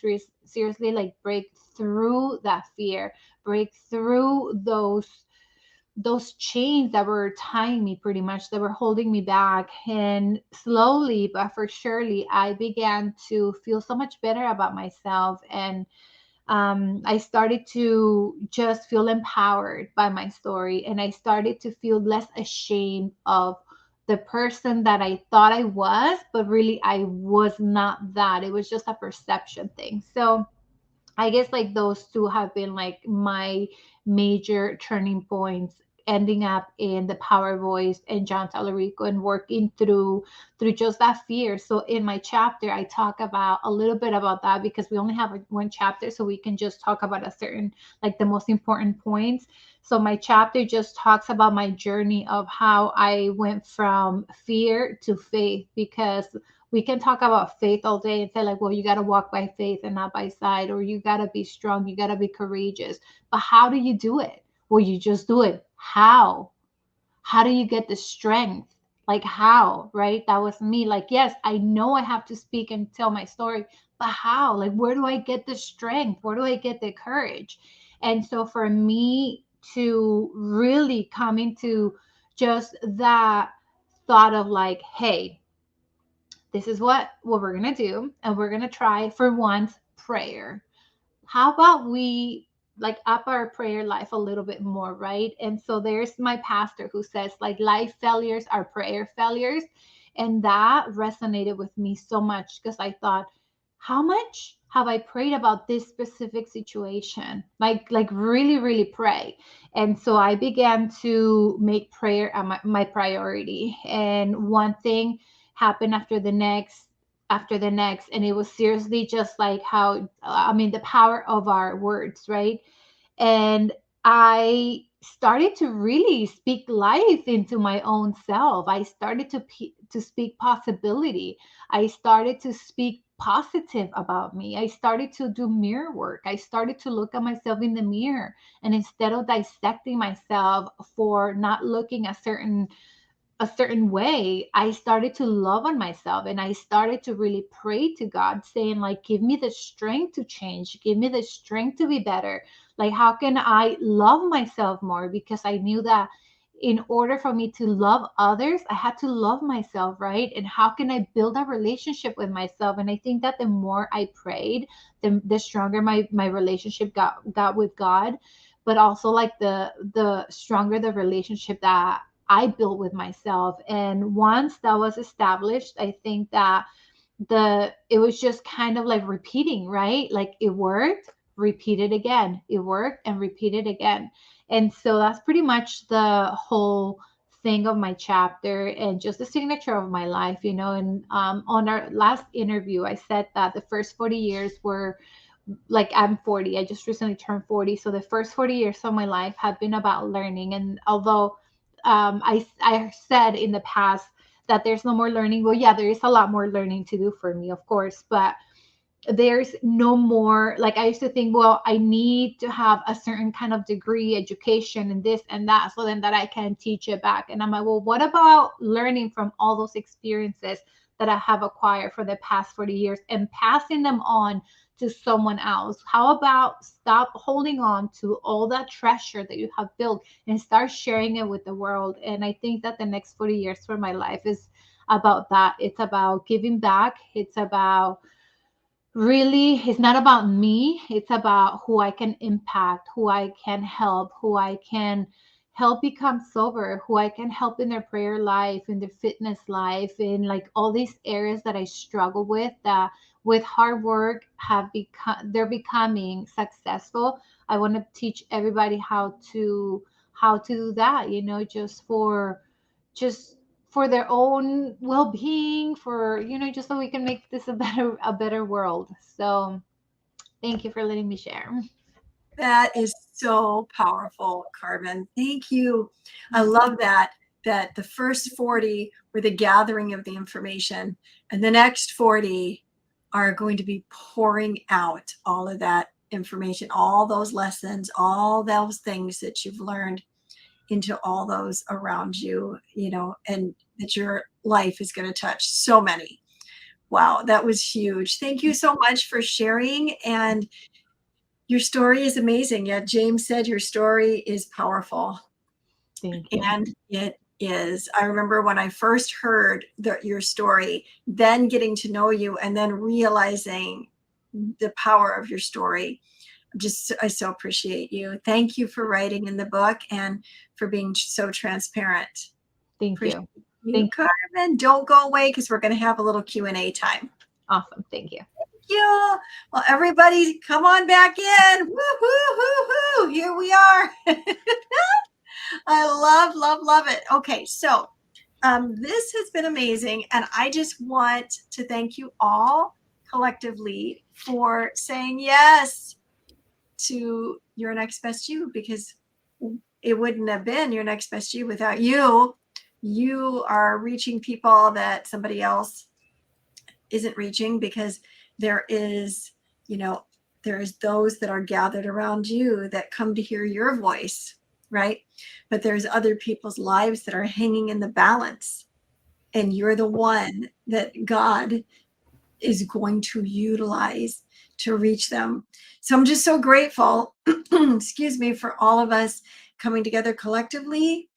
seriously like break through that fear, break through those chains that were tying me, pretty much, that were holding me back. And slowly but for surely, I began to feel so much better about myself. And I started to just feel empowered by my story, and I started to feel less ashamed of the person that I thought I was, but really I was not that. It was just a perception thing. So I guess like those two have been like my major turning points, ending up in the power voice and John Tallarico and working through just that fear. So in my chapter, I talk about a little bit about that because we only have one chapter, so we can just talk about a certain, like the most important points. So my chapter just talks about my journey of how I went from fear to faith, because we can talk about faith all day and say like, well, you got to walk by faith and not by sight, or you got to be strong, you got to be courageous. But how do you do it? Well, you just do it. How do you get the strength? Like how, right? That was me. Like, yes, I know I have to speak and tell my story, but how? Like, where do I get the strength? Where do I get the courage? And so for me to really come into just that thought of like, hey, this is what we're going to do, and we're going to try for once prayer. How about we like up our prayer life a little bit more, right? And so there's my pastor who says like life failures are prayer failures. And that resonated with me so much because I thought, how much have I prayed about this specific situation? Like really, really pray. And so I began to make prayer my priority. And one thing happened after the next. And it was seriously just like how, I mean, the power of our words, right? And I started to really speak life into my own self. I started to speak possibility. I started to speak positive about me. I started to do mirror work. I started to look at myself in the mirror, and instead of dissecting myself for not looking a certain way, I started to love on myself, and I started to really pray to God, saying, like, give me the strength to change, give me the strength to be better. Like, how can I love myself more? Because I knew that in order for me to love others, I had to love myself, right? And how can I build a relationship with myself? And I think that the more I prayed, the stronger my relationship got with God, but also like the stronger the relationship that I built with myself. And once that was established, I think that it was just kind of like repeating, right? Like it worked, repeat it again. It worked and repeat it again. And so that's pretty much the whole thing of my chapter and just the signature of my life, you know. And on our last interview, I said that the first 40 years were like, I'm 40. I just recently turned 40. So the first 40 years of my life have been about learning. And although I said in the past that there's no more learning, well, yeah, there is a lot more learning to do for me, of course, but there's no more, like, I used to think, well, I need to have a certain kind of degree, education, and this and that, so then that I can teach it back. And I'm like, well, what about learning from all those experiences that I have acquired for the past 40 years and passing them on to someone else? How about stop holding on to all that treasure that you have built and start sharing it with the world? And I think that the next 40 years for my life is about that. It's about giving back. It's about, really, it's not about me. It's about who I can impact, who I can help, who I can help become sober, who I can help in their prayer life, in their fitness life, in like all these areas that I struggle with, that with hard work they're becoming successful. I want to teach everybody how to do that, you know, just for their own well-being, for, you know, just so we can make this a better world. So thank you for letting me share. That is so powerful, Carmen. Thank you. I love that the first 40 were the gathering of the information, and the next 40 are going to be pouring out all of that information, all those lessons, all those things that you've learned into all those around you, you know, and that your life is going to touch so many. Wow, that was huge. Thank you so much for sharing. And your story is amazing. Yeah, James said your story is powerful. Thank you. And it is. I remember when I first heard your story, then getting to know you and then realizing the power of your story. I so appreciate you. Thank you for writing in the book and for being so transparent. Thank you. You, Carmen. Don't go away because we're going to have a little Q&A time. Awesome. Thank you. Thank you. Well, everybody, come on back in. Woo-hoo-hoo-hoo. Here we are. I love it. Okay, so this has been amazing, and I just want to thank you all collectively for saying yes to Your Next Best You, because it wouldn't have been Your Next Best You without you. You are reaching people that somebody else isn't reaching, because there is those that are gathered around you that come to hear your voice, right? But there's other people's lives that are hanging in the balance, and you're the one that God is going to utilize to reach them. So I'm just so grateful, excuse me, for all of us coming together collectively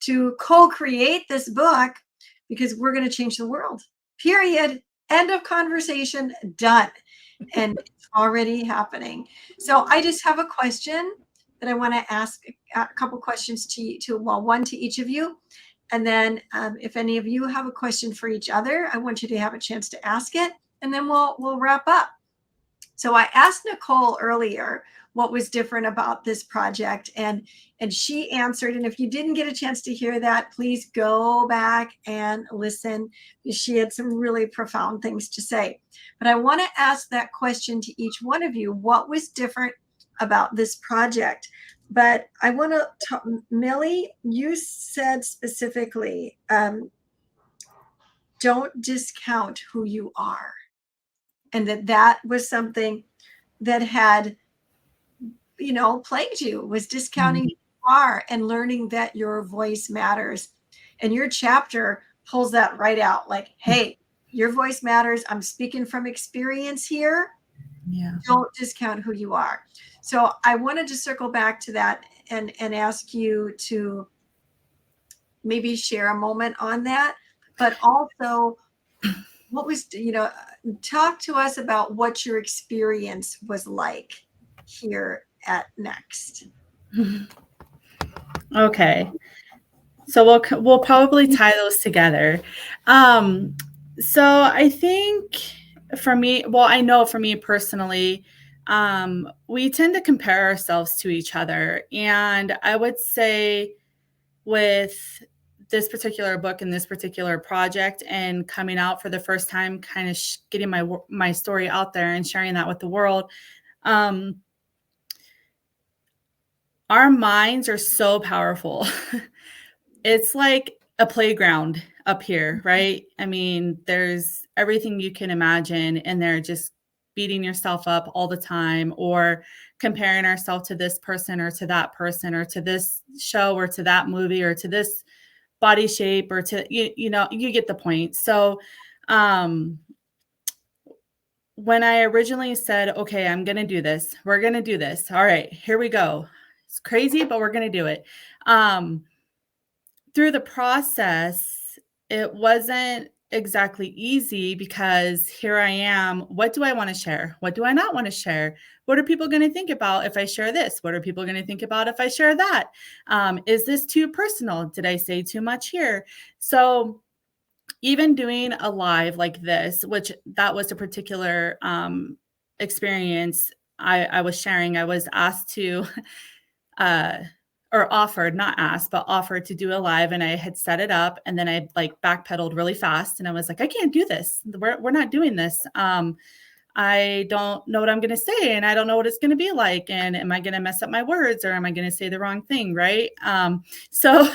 to co-create this book, because we're going to change the world. Period. End of conversation. Done. And it's already happening. So I just have a question that I want to ask, a couple questions to one to each of you. And then if any of you have a question for each other, I want you to have a chance to ask it, and then we'll wrap up. So I asked Nichol earlier what was different about this project, and she answered. And if you didn't get a chance to hear that, please go back and listen. She had some really profound things to say. But I want to ask that question to each one of you. What was different about this project? But I want to talk, Millie, you said specifically, don't discount who you are. And that was something that had, plagued you, was discounting who you are and learning that your voice matters. And your chapter pulls that right out, like, hey, your voice matters. I'm speaking from experience here. Yeah. Don't discount who you are. So I wanted to circle back to that and ask you to maybe share a moment on that, but also what was, talk to us about what your experience was like here at Next. Okay. So we'll probably tie those together. So I think for me, well, I know for me personally, we tend to compare ourselves to each other. And I would say with this particular book and this particular project and coming out for the first time, kind of getting my story out there and sharing that with the world, our minds are so powerful. It's like a playground up here, right? I mean, there's everything you can imagine, and they're just beating yourself up all the time, or comparing ourselves to this person or to that person or to this show or to that movie or to this body shape or to, you get the point. So when I originally said, okay, I'm going to do this, we're going to do this. All right, here we go. It's crazy, but we're going to do it. Through the process, it wasn't exactly easy, because here I am. What do I want to share? What do I not want to share? What are people going to think about if I share this? What are people going to think about if I share that? Is this too personal? Did I say too much here? So even doing a live like this, which that was a particular experience I was sharing, I was asked to or offered, not asked, but offered to do a live, and I had set it up, and then I backpedaled really fast, and I was like, I can't do this. We're not doing this. I don't know what I'm going to say, and I don't know what it's going to be like. And am I going to mess up my words, or am I going to say the wrong thing? Right. So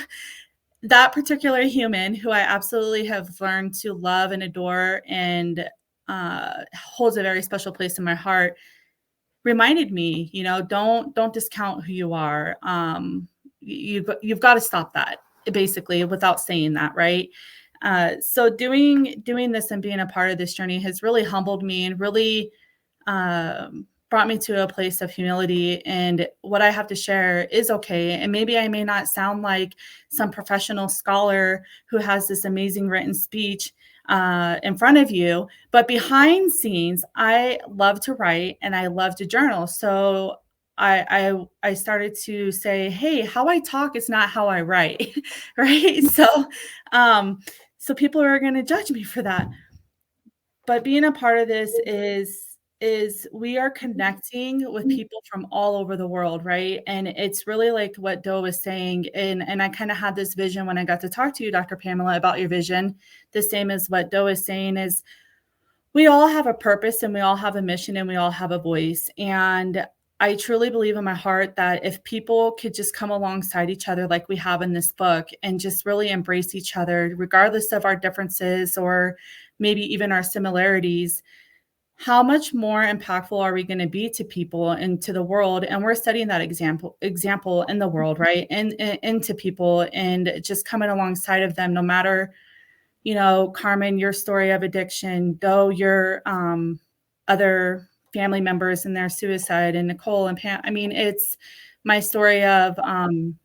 that particular human, who I absolutely have learned to love and adore and holds a very special place in my heart, reminded me, don't discount who you are. You've got to stop that, basically, without saying that, right? So doing this and being a part of this journey has really humbled me and really brought me to a place of humility. And what I have to share is okay. And maybe I may not sound like some professional scholar who has this amazing written speech in front of you, but behind scenes, I love to write and I love to journal. So I started to say, hey, how I talk is not how I write, right? So people are going to judge me for that. But being a part of this is we are connecting with people from all over the world, right? And it's really like what Do was saying. And I kind of had this vision when I got to talk to you, Dr. Pamela, about your vision. The same as what Do is saying is we all have a purpose and we all have a mission and we all have a voice. And I truly believe in my heart that if people could just come alongside each other like we have in this book and just really embrace each other, regardless of our differences or maybe even our similarities, how much more impactful are we going to be to people and to the world? And we're setting that example in the world, right? And to people, and just coming alongside of them, no matter, Carmen, your story of addiction, though your other family members and their suicide, and Nichol and Pam. I mean, it's my story of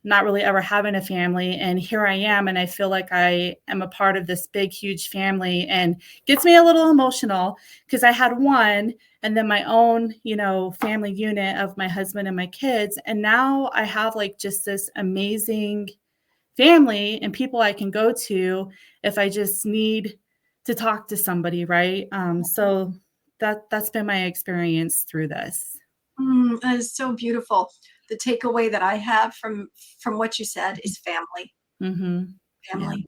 not really ever having a family, and here I am, and I feel like I am a part of this big, huge family, and gets me a little emotional because I had one, and then my own, family unit of my husband and my kids, and now I have just this amazing family and people I can go to if I just need to talk to somebody, right? So that's been my experience through this. That is so beautiful. The takeaway that I have from what you said is family. Mm-hmm. Family.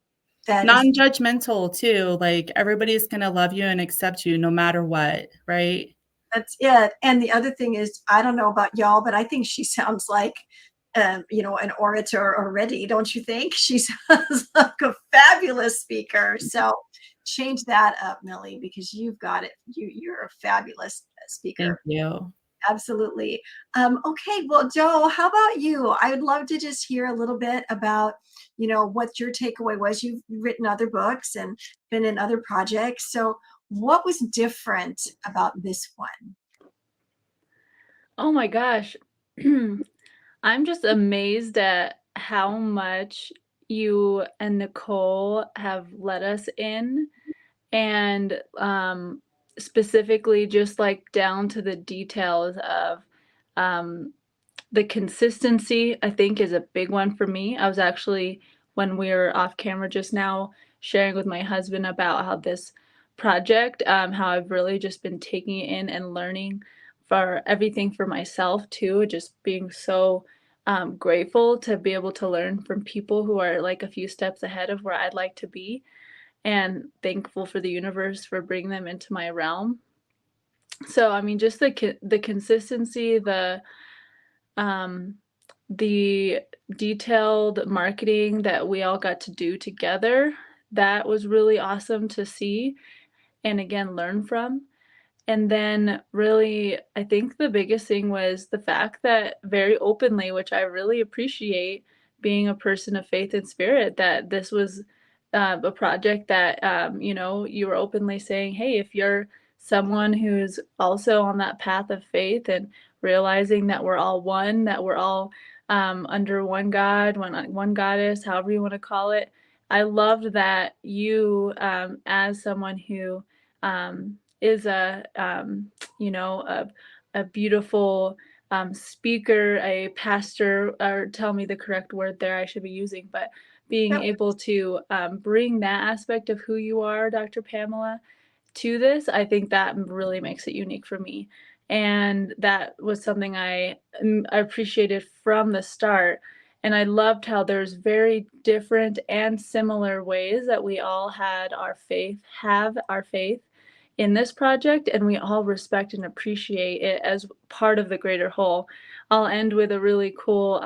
Yeah. Non-judgmental too. Like everybody's gonna love you and accept you no matter what, right? That's it. And the other thing is, I don't know about y'all, but I think she sounds like an orator already, don't you think? She sounds like a fabulous speaker. So change that up, Millie, because you've got it. You're a fabulous speaker. Thank you. Absolutely. Okay, well, Joe, how about you? I would love to just hear a little bit about, what your takeaway was. You've written other books and been in other projects. So what was different about this one? Oh my gosh. I'm just amazed at how much you and Nicole have let us in, and specifically just like down to the details of um, the consistency, I think, is a big one for me. I was actually, when we were off camera just now, sharing with my husband about how this project, how I've really just been taking it in and learning for everything for myself too, just being so grateful to be able to learn from people who are like a few steps ahead of where I'd like to be, and thankful for the universe for bringing them into my realm. So, I mean, just the consistency, um, the detailed marketing that we all got to do together, that was really awesome to see and again learn from. And then really, I think the biggest thing was the fact that very openly, which I really appreciate being a person of faith and spirit, that this was a project that, you were openly saying, hey, if you're someone who's also on that path of faith and realizing that we're all one, that we're all under one God, one goddess, however you want to call it. I loved that you, as someone who is a beautiful speaker, a pastor, or tell me the correct word there I should be using, but being Yep. able to bring that aspect of who you are, Dr. Pamela, to this, I think that really makes it unique for me. And that was something I appreciated from the start. And I loved how there's very different and similar ways that we all have our faith in this project, and we all respect and appreciate it as part of the greater whole. I'll end with a really cool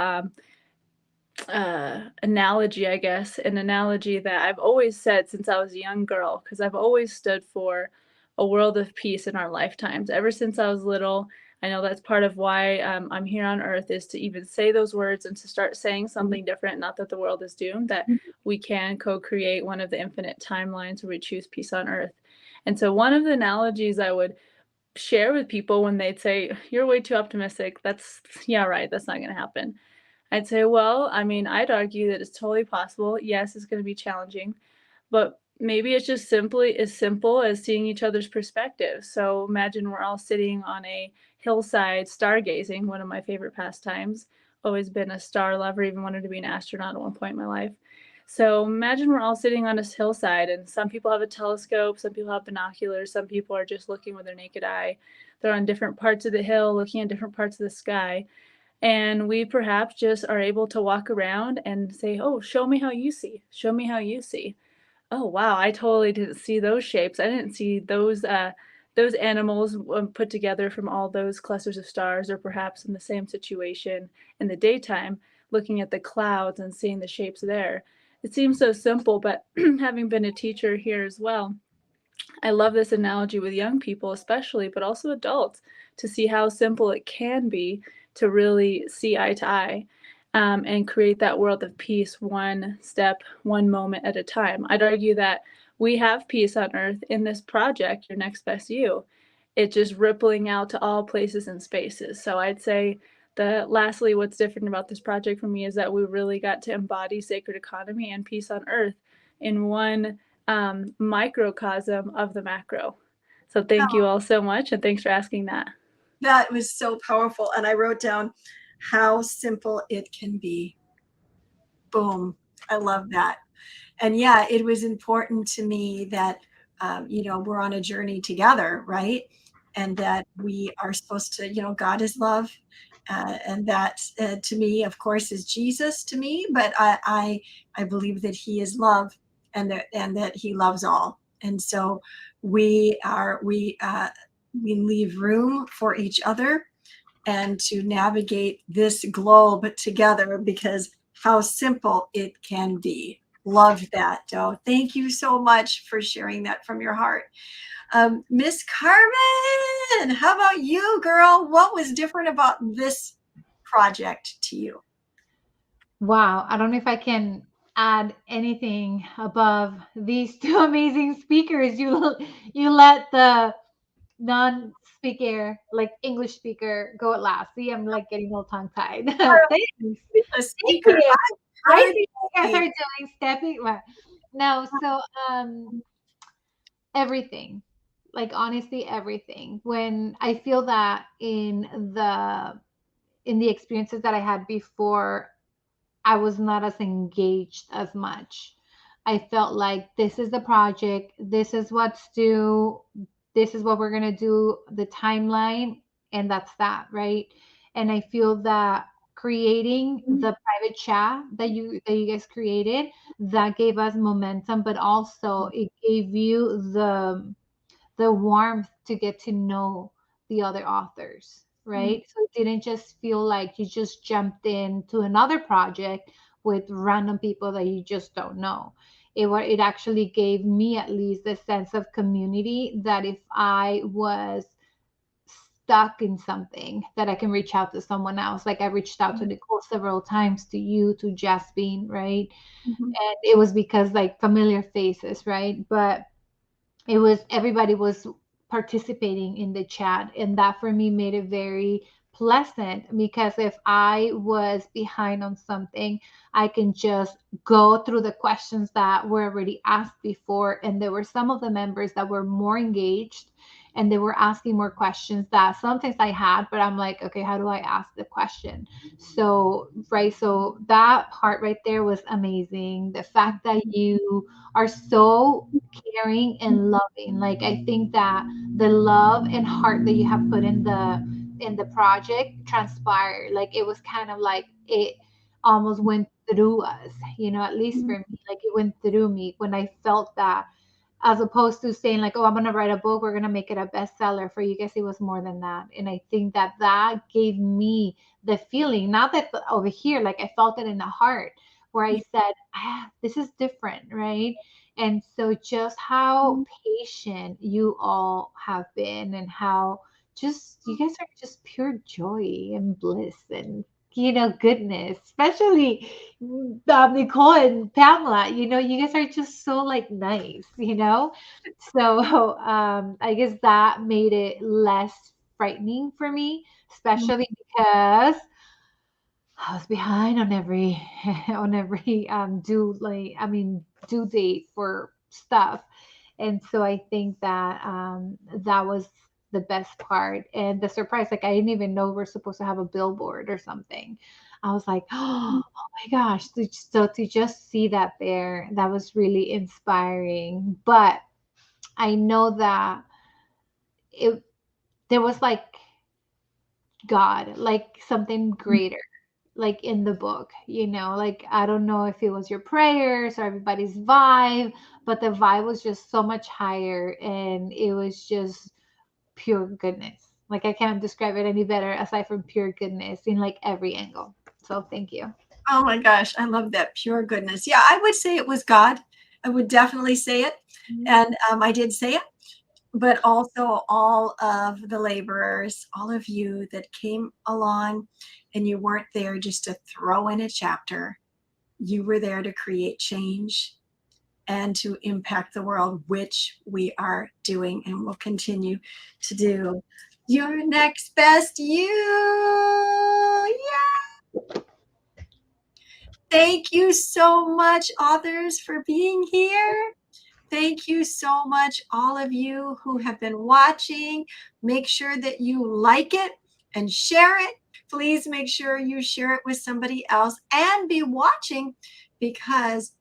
analogy, I guess, an analogy that I've always said since I was a young girl, because I've always stood for a world of peace in our lifetimes. Ever since I was little, I know that's part of why I'm here on earth, is to even say those words and to start saying something different. Not that the world is doomed, that we can co-create one of the infinite timelines where we choose peace on earth. And so one of the analogies I would share with people when they'd say, you're way too optimistic, yeah, right, that's not going to happen. I'd say, well, I mean, I'd argue that it's totally possible. Yes, it's going to be challenging, but maybe it's just simply as simple as seeing each other's perspectives. So imagine we're all sitting on a hillside stargazing, one of my favorite pastimes. Always been a star lover, even wanted to be an astronaut at one point in my life. So imagine we're all sitting on this hillside, and some people have a telescope, some people have binoculars, some people are just looking with their naked eye. They're on different parts of the hill, looking at different parts of the sky. And we perhaps just are able to walk around and say, oh, show me how you see. Show me how you see. Oh, wow, I totally didn't see those shapes. I didn't see those animals put together from all those clusters of stars, or perhaps in the same situation in the daytime, looking at the clouds and seeing the shapes there. It seems so simple, but having been a teacher here as well, I love this analogy with young people especially, but also adults, to see how simple it can be to really see eye to eye and create that world of peace one step, one moment at a time. I'd argue that we have peace on earth in this project, Your Next Best You. It's just rippling out to all places and spaces. So I'd say lastly, what's different about this project for me is that we really got to embody sacred economy and peace on earth in one microcosm of the macro. So thank you all so much, and thanks for asking that. That was so powerful. And I wrote down how simple it can be. Boom. I love that. And yeah, it was important to me that, we're on a journey together, right? And that we are supposed to, God is love. And that to me, of course, is Jesus to me, but I believe that he is love, and that he loves all. And so we leave room for each other and to navigate this globe together, because how simple it can be. Love that, Doe. Thank you so much for sharing that from your heart. Miss Carmen, how about you, girl? What was different about this project to you? Wow, I don't know if I can add anything above these two amazing speakers. You let the non-speaker, like English speaker, go at last. See, I'm like getting all tongue-tied. Thanks. A Thank speaker. you. I Good. see you guys are doing stepping. Well, no, so everything, like honestly, everything. When I feel that in the experiences that I had before, I was not as engaged as much. I felt like this is the project, this is what's due, this is what we're going to do, the timeline, and that's that, right? And I feel that creating the private chat that you guys created, that gave us momentum, but also it gave you the warmth to get to know the other authors, right? So it didn't just feel like you just jumped into another project with random people that you just don't know. It actually gave me at least a sense of community, that if I was stuck in something, that I can reach out to someone else. Like I reached out to Nichol several times, to you, to Jasmine, right? And it was because like familiar faces, right? But it was, everybody was participating in the chat, and that for me made it very pleasant, because if I was behind on something, I can just go through the questions that were already asked before, and there were some of the members that were more engaged, and they were asking more questions that sometimes I had, but I'm like, okay, how do I ask the question? So right, so that part right there was amazing. The fact that you are so caring and loving. Like I think that the love and heart that you have put in the project transpired. Like it was kind of like it almost went through us, at least for me. Like it went through me when I felt that, as opposed to saying like, oh, I'm going to write a book, we're going to make it a bestseller. For you guys, it was more than that. And I think that that gave me the feeling, not that over here, like I felt it in the heart, where I said, this is different, right? And so just how patient you all have been, and how just you guys are just pure joy and bliss and goodness, especially Nichol and Pamela. You guys are just so like nice. So I guess that made it less frightening for me, especially because I was behind on every on every due date for stuff. And so I think that that was the best part, and the surprise. Like I didn't even know we're supposed to have a billboard or something. I was like, oh my gosh! So to just see that there, that was really inspiring. But I know that it there was like God, like something greater, like in the book, like I don't know if it was your prayers or everybody's vibe, but the vibe was just so much higher, and it was just pure goodness. Like I can't describe it any better aside from pure goodness in like every angle. So thank you. Oh my gosh, I love that pure goodness. Yeah, I would say it was God. I would definitely say it. And I did say it, but also all of the laborers, all of you that came along, and you weren't there just to throw in a chapter. You were there to create change and to impact the world, which we are doing and will continue to do. Your next best you. Yeah. Thank you so much, authors, for being here. Thank you so much, all of you who have been watching. Make sure that you like it and share it. Please make sure you share it with somebody else, and be watching because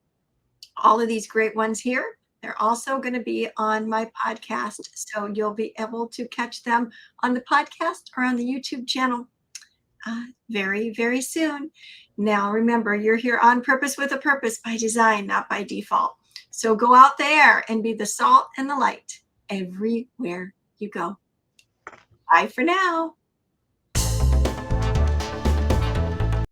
all of these great ones here, they're also going to be on my podcast. So you'll be able to catch them on the podcast or on the YouTube channel very, very soon. Now, remember, you're here on purpose with a purpose, by design, not by default. So go out there and be the salt and the light everywhere you go. Bye for now.